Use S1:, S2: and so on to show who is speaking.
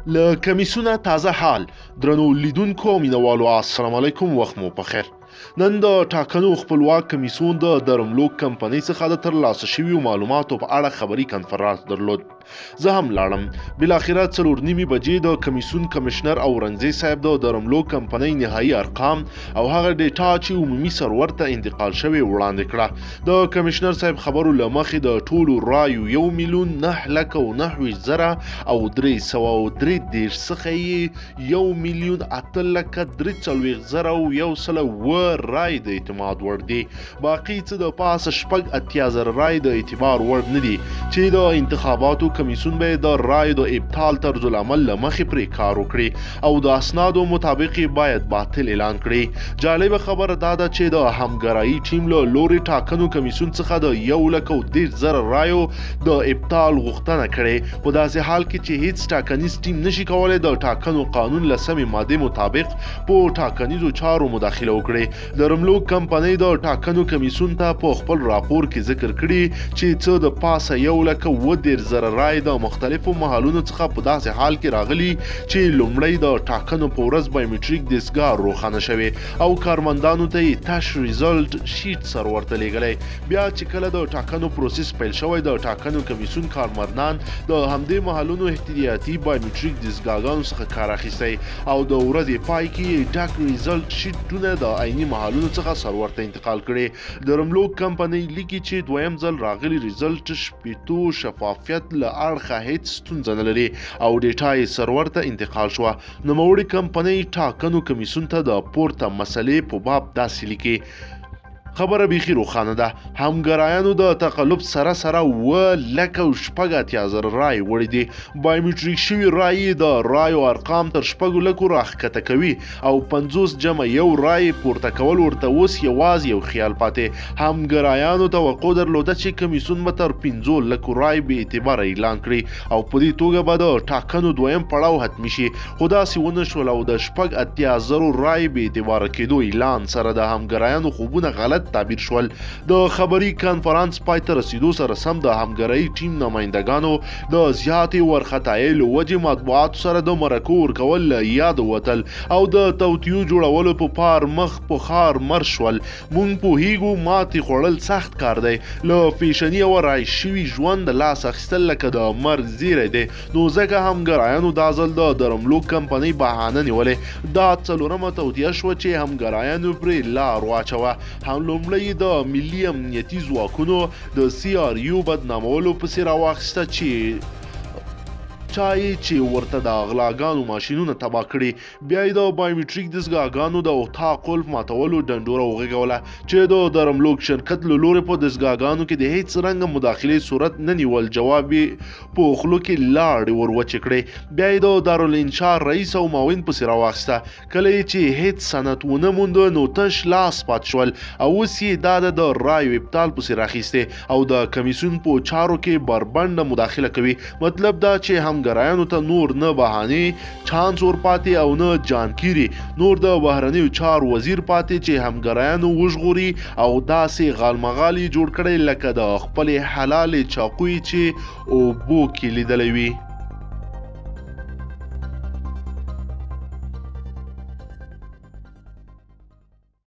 S1: له کمیسونه تازه حال درنو لیدونکو او مینوالو السلام علیکم وخت مو پخیر. نن د ټاکنو خپلواک کمیسیون د درملوک کمپنۍ څخه د ترلاسه شویو معلوماتو په اړه خبري کنفرانس درلود. زه هم لاړم. بالاخره 4:30 بجې د کمیسیون کمشنر اورنګزی صاحب د درملوک کمپنۍ نهایي ارقام او هغه ډیټا چې عمومي سرور ته انتقال شوی وړاندې کړه. د کمشنر صاحب خبرو له مخې د ټولو رایو 1,09,09,000 او 333 څخه یې 1,08,43,101 رای د اعتماد وړ دي. باقي څه د پاسه 8,000 رای د اعتبار وړ نه دي چې د انتخاباتو کمیسیون به د رای د ابطال طرز العمل له مخې پرې کار وکړي او د اسنادو مطابق باید باطل اعلان کړي. جالبه خبره دا ده چې د همګرایي ټیم له لوري ټاکنو کمیسیون څخه د 1,10,000 رایو د ابطال غوښتنه کړې په داسې حال کې چې هیڅ ټاکنیز ټیم نشي کولای د ټاکنو قانون له سمې مادې مطابق په ټاکنیزو چارو مداخله وکړي. درملوک کمپنۍ د ټاکنو کمیسیون ته په خپل راپور کې ذکر کړي چې څه د پاسه 1,10,000 رای د مختلفو محلونو څخه په داسې حال کې راغلي چې لومړی د ټاکنو په ورځ بایومټریک دستګاه روښانه شوې او کارمندانو ته یې تش ریزلټ شیټ سرور ته لیږلی. بیا چې کله د ټاکنو پروسس پیل شوی د ټاکنو کمیسیون کارمندان د همدې محلونو احتیاطي بایومټریک دستګاهګانو څخه کار اخیستی او د ورځې پای کې ډک ریزلټ شیټونه د عیني محلونو څخه سرور ته انتقال کړي. درملوک کمپنۍ لیکي چې دویم ځل راغلي ریزلټ شپېتو شفافیت له اړخه هیڅ ستونزه نه لري او ډیټا یې سرور ته انتقال شوه. نوموړې کمپنۍ ټاکنو کمیسیون ته د پورته مسلې په باب داسې لیکي: خبره بیخي روښانه ده. همګرایانو د تقلب سره 1,06,000 رای وړي دي. بایومټریک شوي رای د رایو ارقام تر 6,00,000 راښکته کوي او 50 جمع یو رای پورته کول ورته اوس یوازې یو خیال پاتې. همګرایانو توقع درلوده چې کمیسیون به تر 15,00,000 رای بې اعتباره اعلان کړي او په دې توګه به د ټاکنو دویم پړاو حتمي شي، خو داسې ونه شول او د 80,000 رای بې اعتباره کېدو اعلان سره د همګرایانو خوبونه غلط تعبیر شول. د خبري کانفرنس پای ته رسیدو سره سم د همګرایي ټیم نمایندګانو د زیاتې وارخطایۍ له وجې مطبوعاتو سره د مرکو ورکول له یاده وتل او د توطیو جوړولو په پار مخ په خار مر شول. مونږ پوهیږو ماتې خوړل سخت کار دی. له فیشني او رایج شوي ژوند د لاس اخیستل لکه د مرګ زیری دی، نو ځکه همګرایانو دا ځل د درملوک کمپنۍ بهانه نیولې. دا 4مه توطیه شوه چې همګرایانو پرې لار واچوه. لومړی د ملي امنیتي ځواکونو د CRU بدنامولو پسې راواخیسته چې چای چې ورته د غلاګانو ماشینونه تباه کړي. بیا یې د بایومټریک دستګاهګانو د اتاق قلف ماتولو ډنډوره وغږوله چې د درملوک شرکت له لورې په دستګاهګانو کې د هیڅ رنګه مداخلې صورت نه نیول. جواب یې په خولو کې لاړې ور وچې کړې. بیا یې د دارالانشا رئیس او معاون پسې راواخیسته. کله یې چې هیڅ سند ونه مونده نو تش لاس پات شول او اوس یې دا د رایو ابطال پسې راخیستې او د کمیسیون په چارو کې بربنډه مداخله کوي. مطلب دا چې همګرایانو ته نور نه بهانې چانس ورپاتې او نه جانکیري، نور د بهرنیو چار وزیر پاتې چې همګرایانو وژغوري او داسې غالمغالي جوړ کړی لکه د خپلې حلالې چاقوی چې اوبو کې لیدلی وي.